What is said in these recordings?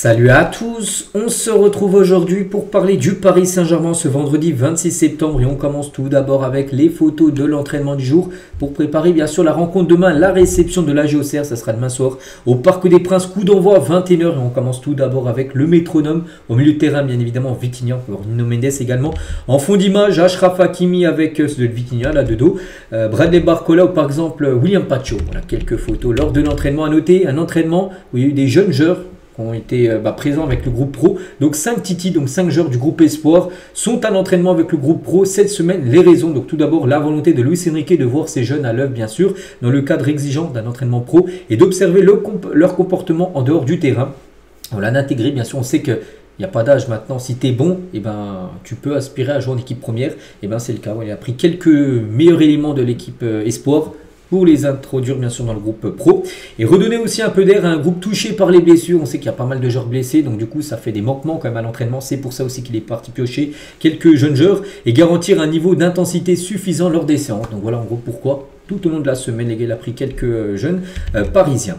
Salut à tous, on se retrouve aujourd'hui pour parler du Paris Saint-Germain ce vendredi 26 septembre et on commence tout d'abord avec les photos de l'entraînement du jour pour préparer bien sûr la rencontre demain, la réception de l'AG Auxerre, ça sera demain soir au Parc des Princes, coup d'envoi 21h et on commence tout d'abord avec le métronome au milieu de terrain bien évidemment Vitinha, Nuno Mendes également, en fond d'image Achraf Hakimi avec Vitinha là de dos, Bradley Barcola ou par exemple William Pacho, voilà quelques photos lors de l'entraînement. À noter un entraînement où il y a eu des jeunes joueurs qui ont été présents avec le groupe pro. Donc 5 Titi, donc 5 joueurs du groupe Espoir sont à l'entraînement avec le groupe pro cette semaine. Les raisons, donc tout d'abord la volonté de Luis Enrique de voir ces jeunes à l'œuvre bien sûr dans le cadre exigeant d'un entraînement pro et d'observer leur comportement en dehors du terrain. On l'a intégré bien sûr, on sait que il n'y a pas d'âge maintenant, si tu es bon, tu peux aspirer à jouer en équipe première. C'est le cas, il a pris quelques meilleurs éléments de l'équipe Espoir pour les introduire bien sûr dans le groupe pro et redonner aussi un peu d'air à un groupe touché par les blessures. On sait qu'il y a pas mal de joueurs blessés, donc du coup ça fait des manquements quand même à l'entraînement. C'est pour ça aussi qu'il est parti piocher quelques jeunes joueurs et garantir un niveau d'intensité suffisant lors des séances. Donc voilà en gros pourquoi tout au long de la semaine les gars, il a pris quelques jeunes parisiens.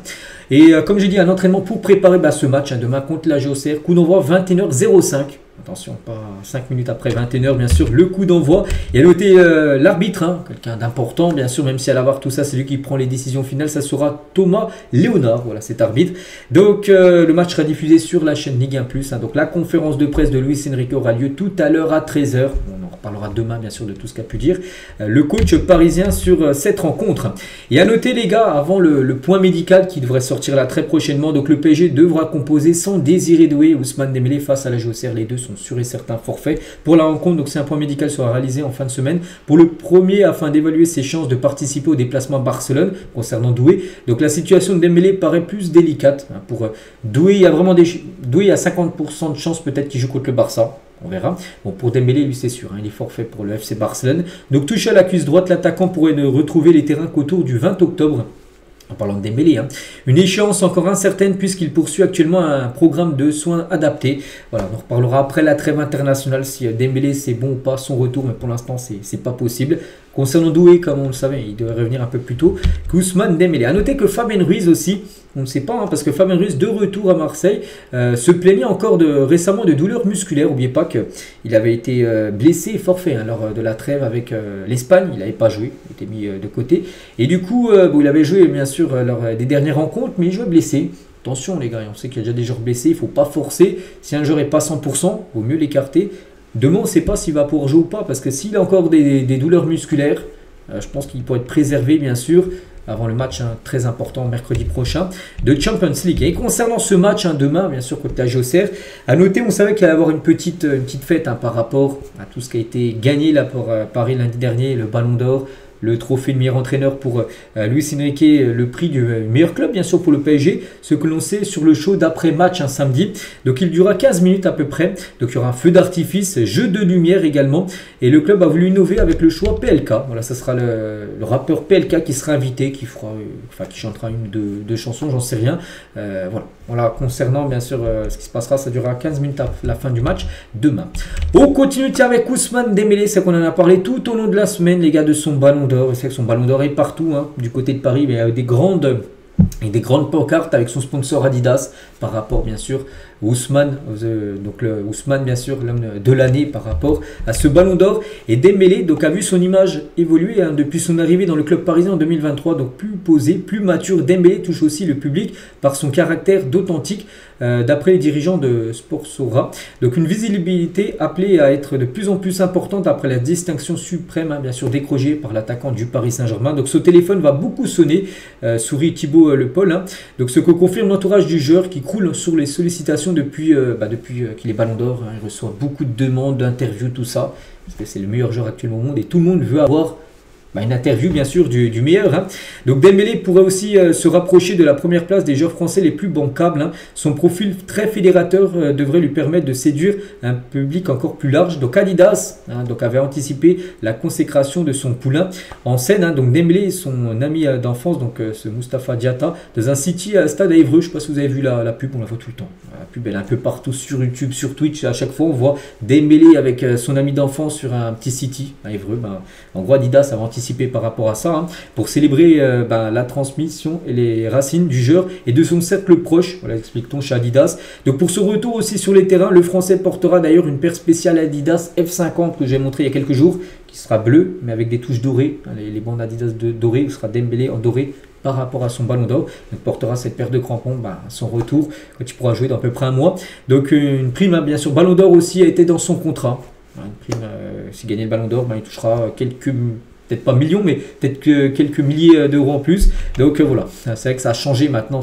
Et comme j'ai dit, un entraînement pour préparer ce match demain contre l'AG Auxerre, coup d'envoi 21h05. Attention, pas 5 minutes après 21h, bien sûr, le coup d'envoi. Et à noter l'arbitre, quelqu'un d'important, bien sûr, même si à la VAR, tout ça, c'est lui qui prend les décisions finales. Ça sera Thomas Léonard, voilà, cet arbitre. Donc, le match sera diffusé sur la chaîne Ligue 1+. Donc, la conférence de presse de Luis Enrique aura lieu tout à l'heure à 13h. On en reparlera demain, bien sûr, de tout ce qu'a pu dire le coach parisien sur cette rencontre. Et à noter, les gars, avant le point médical qui devrait sortir là très prochainement. Donc, le PSG devra composer sans Désiré Doué et Ousmane Dembélé face à l'AG Auxerre. Les deux sont sûr et certain forfait pour la rencontre. Donc c'est un point médical sera réalisé en fin de semaine pour le premier afin d'évaluer ses chances de participer au déplacement à Barcelone concernant Doué. Donc la situation de Dembélé paraît plus délicate pour Doué. Il y a vraiment Doué a 50% de chances peut-être qu'il joue contre le Barça. On verra. Bon, pour Dembélé, lui, c'est sûr, il est forfait pour le FC Barcelone. Donc touché à la cuisse droite, l'attaquant pourrait ne retrouver les terrains qu'autour du 20 octobre. En parlant de Dembélé, une échéance encore incertaine puisqu'il poursuit actuellement un programme de soins adapté. Voilà, on en reparlera après la trêve internationale si Dembélé c'est bon ou pas son retour, mais pour l'instant c'est pas possible. Concernant Doué, comme on le savait, il devrait revenir un peu plus tôt qu'Ousmane Dembélé. A noter que Fabien Ruiz aussi, on ne sait pas, parce que Fabien Ruiz, de retour à Marseille, se plaignait encore récemment de douleurs musculaires. N'oubliez pas qu'il avait été blessé et forfait lors de la trêve avec l'Espagne. Il n'avait pas joué, il était mis de côté. Et du coup, il avait joué bien sûr lors des dernières rencontres, mais il jouait blessé. Attention les gars, on sait qu'il y a déjà des joueurs blessés, il ne faut pas forcer. Si un joueur n'est pas 100%, il vaut mieux l'écarter. Demain, on ne sait pas s'il va pouvoir jouer ou pas, parce que s'il a encore des douleurs musculaires, je pense qu'il peut être préservé, bien sûr, avant le match très important mercredi prochain de Champions League. Et concernant ce match demain, bien sûr, contre l'AG Auxerre, à noter, on savait qu'il allait y avoir une petite fête par rapport à tout ce qui a été gagné là pour Paris lundi dernier, le Ballon d'Or, le trophée de meilleur entraîneur pour Luis Enrique, le prix du meilleur club bien sûr pour le PSG, ce que l'on sait sur le show d'après-match samedi. Donc il durera 15 minutes à peu près, donc il y aura un feu d'artifice, jeu de lumière également, et le club a voulu innover avec le choix PLK. Voilà, ça sera le rappeur PLK qui sera invité, qui chantera une ou deux chansons, j'en sais rien. Voilà, concernant bien sûr ce qui se passera, ça durera 15 minutes à la fin du match demain. On continue avec Ousmane Dembélé, c'est qu'on en a parlé tout au long de la semaine les gars, de son ballon d'or. C'est que son ballon d'or est partout du côté de Paris, mais il y a des grandes pancartes avec son sponsor Adidas par rapport bien sûr Ousmane, Ousmane bien sûr l'homme de l'année par rapport à ce ballon d'or. Et Dembélé donc a vu son image évoluer depuis son arrivée dans le club parisien en 2023, donc plus posé, plus mature. Dembélé touche aussi le public par son caractère d'authentique d'après les dirigeants de Sportsora. Donc une visibilité appelée à être de plus en plus importante après la distinction suprême bien sûr décrochée par l'attaquant du Paris Saint-Germain. Donc ce téléphone va beaucoup sonner, sourit Thibaut Le Paul. Donc ce que confirme l'entourage du joueur qui croule sur les sollicitations depuis qu'il est ballon d'or. Il reçoit beaucoup de demandes, d'interviews, tout ça, parce que c'est le meilleur joueur actuellement au monde et tout le monde veut avoir une interview bien sûr du meilleur. Donc Dembélé pourrait aussi se rapprocher de la première place des joueurs français les plus bancables. Son profil très fédérateur devrait lui permettre de séduire un public encore plus large. Donc Adidas avait anticipé la consécration de son poulain en scène. Donc Dembélé et son ami d'enfance, ce Moustapha Diatta, dans un City stade à Évreux. Je ne sais pas si vous avez vu la pub, on la voit tout le temps. La pub elle est un peu partout sur YouTube, sur Twitch. À chaque fois on voit Dembélé avec son ami d'enfance sur un petit City à Évreux. En gros Adidas avait anticipé participé par rapport à ça, hein, pour célébrer la transmission et les racines du joueur et de son cercle proche. Voilà, explique-t-on chez Adidas. Donc pour ce retour aussi sur les terrains, le Français portera d'ailleurs une paire spéciale Adidas F50 que j'ai montré il y a quelques jours, qui sera bleue, mais avec des touches dorées. Les bandes Adidas dorées, où sera Dembélé en doré par rapport à son ballon d'or. Donc portera cette paire de crampons à son retour, quand il pourra jouer dans à peu près un mois. Donc une prime, hein, bien sûr, ballon d'or aussi a été dans son contrat. Une prime, s'il gagne le ballon d'or, il touchera quelques, peut-être pas millions, mais peut-être que quelques milliers d'euros en plus. Donc voilà, c'est vrai que ça a changé maintenant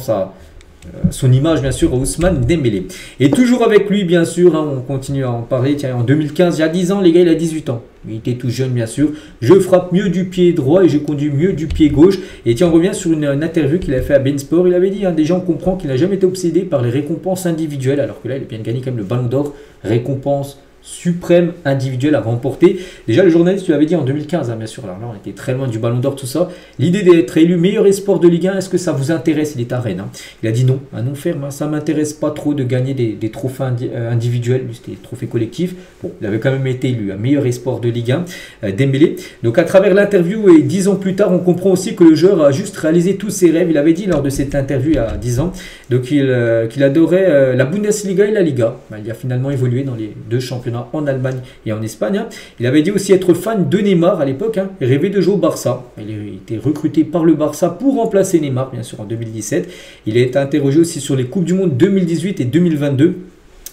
son image, bien sûr, à Ousmane Dembélé. Et toujours avec lui, bien sûr, hein, on continue à en parler. Tiens, en 2015, il y a 10 ans, les gars, il a 18 ans. Il était tout jeune, bien sûr. Je frappe mieux du pied droit et je conduis mieux du pied gauche. Et tiens, on revient sur une interview qu'il a fait à Ben Sport. Il avait dit, hein, déjà, on comprend qu'il n'a jamais été obsédé par les récompenses individuelles, alors que là, il a bien gagné quand même le ballon d'or, récompense suprême individuel à remporter. Déjà, le journaliste lui avait dit en 2015, hein, bien sûr, alors là on était très loin du ballon d'or, tout ça. L'idée d'être élu meilleur espoir de Ligue 1, est-ce que ça vous intéresse? Il est à Rennes. Hein. Il a dit non, un non ferme, hein, ça ne m'intéresse pas trop de gagner des trophées individuels, lui c'était des trophées collectifs. Bon, il avait quand même été élu un meilleur espoir de Ligue 1, Dembélé. Donc à travers l'interview et 10 ans plus tard, on comprend aussi que le joueur a juste réalisé tous ses rêves. Il avait dit lors de cette interview il y a 10 ans donc qu'il adorait la Bundesliga et la Liga. Il a finalement évolué dans les deux championnats en Allemagne et en Espagne. Hein. Il avait dit aussi être fan de Neymar à l'époque, hein, et rêver de jouer au Barça. Il a été recruté par le Barça pour remplacer Neymar, bien sûr, en 2017. Il a été interrogé aussi sur les Coupes du Monde 2018 et 2022.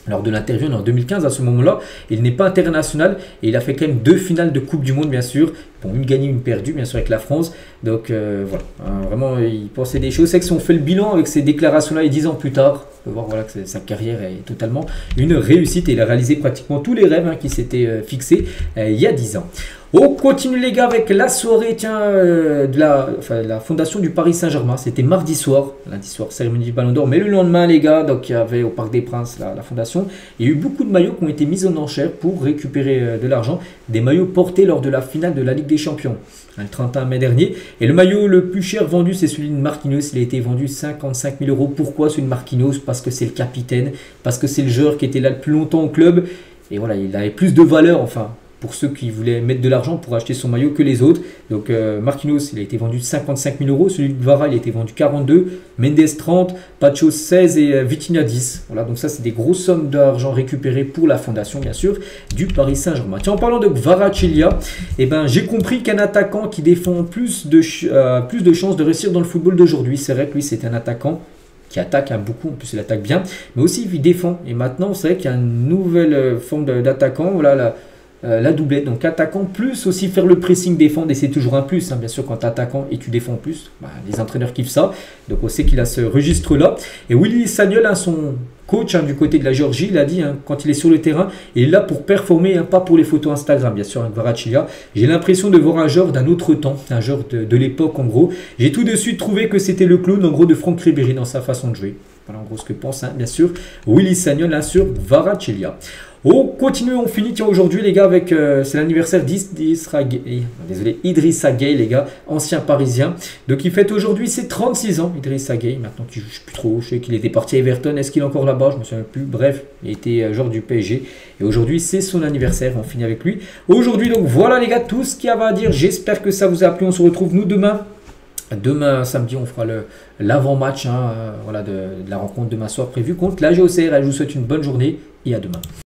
Lors de l'interview en 2015, à ce moment-là, il n'est pas international et il a fait quand même 2 finales de Coupe du Monde, bien sûr. Bon, une gagnée, une perdue, bien sûr, avec la France. Donc voilà, vraiment, il pensait des choses. C'est que si on fait le bilan avec ces déclarations-là et 10 ans plus tard, on peut voir voilà, que sa carrière est totalement une réussite et il a réalisé pratiquement tous les rêves, hein, qui s'étaient fixés il y a 10 ans. On continue les gars avec la soirée de la fondation du Paris Saint-Germain. C'était mardi soir, lundi soir, cérémonie du Ballon d'Or. Mais le lendemain les gars, donc il y avait au Parc des Princes la fondation. Il y a eu beaucoup de maillots qui ont été mis en enchère pour récupérer de l'argent. Des maillots portés lors de la finale de la Ligue des Champions, le 31 mai dernier. Et le maillot le plus cher vendu, c'est celui de Marquinhos. Il a été vendu 55 000 €. Pourquoi celui de Marquinhos? Parce que c'est le capitaine, parce que c'est le joueur qui était là le plus longtemps au club. Et voilà, il avait plus de valeur, enfin, pour ceux qui voulaient mettre de l'argent pour acheter son maillot que les autres. Donc Marquinhos, il a été vendu 55 000 €. Celui de Vara, il a été vendu 42. Mendes 30, Pacho 16 et Vitinha 10. Voilà, donc ça, c'est des grosses sommes d'argent récupérées pour la fondation, bien sûr, du Paris Saint-Germain. Tiens, en parlant de Kvaratskhelia, eh ben, j'ai compris qu'un attaquant qui défend plus de chances de réussir dans le football d'aujourd'hui. C'est vrai que lui, c'est un attaquant qui attaque beaucoup, en plus il attaque bien, mais aussi il défend. Et maintenant, c'est vrai qu'il y a une nouvelle forme d'attaquant, voilà, la doublette, donc attaquant plus aussi faire le pressing, défendre, et c'est toujours un plus, hein, bien sûr, quand tu es attaquant et tu défends plus, les entraîneurs kiffent ça, donc on sait qu'il a ce registre là. Et Willy Sagnol, hein, son coach, hein, du côté de la Géorgie, il a dit, hein, quand il est sur le terrain, il est là pour performer, hein, pas pour les photos Instagram, bien sûr, avec Kvaratskhelia. J'ai l'impression de voir un joueur d'un autre temps, un joueur de l'époque, en gros. J'ai tout de suite trouvé que c'était le clone, en gros, de Franck Ribéry dans sa façon de jouer. Voilà en gros ce que pense, hein, bien sûr, Willy Sagnol, hein, sur Kvaratskhelia. On continue, on finit aujourd'hui les gars avec, c'est l'anniversaire d'Idrissa Gueye les gars, ancien parisien. Donc il fête aujourd'hui ses 36 ans, Idrissa Gueye, maintenant qu'il ne joue plus trop, je sais qu'il était parti à Everton, est-ce qu'il est encore là-bas, je ne me souviens plus, bref, il était joueur du PSG. Et aujourd'hui c'est son anniversaire, on finit avec lui. Aujourd'hui donc voilà les gars, tout ce qu'il y avait à dire, j'espère que ça vous a plu, on se retrouve nous demain. Demain samedi, on fera l'avant-match, hein, voilà, de la rencontre demain soir prévue contre la GOCR. Je vous souhaite une bonne journée et à demain.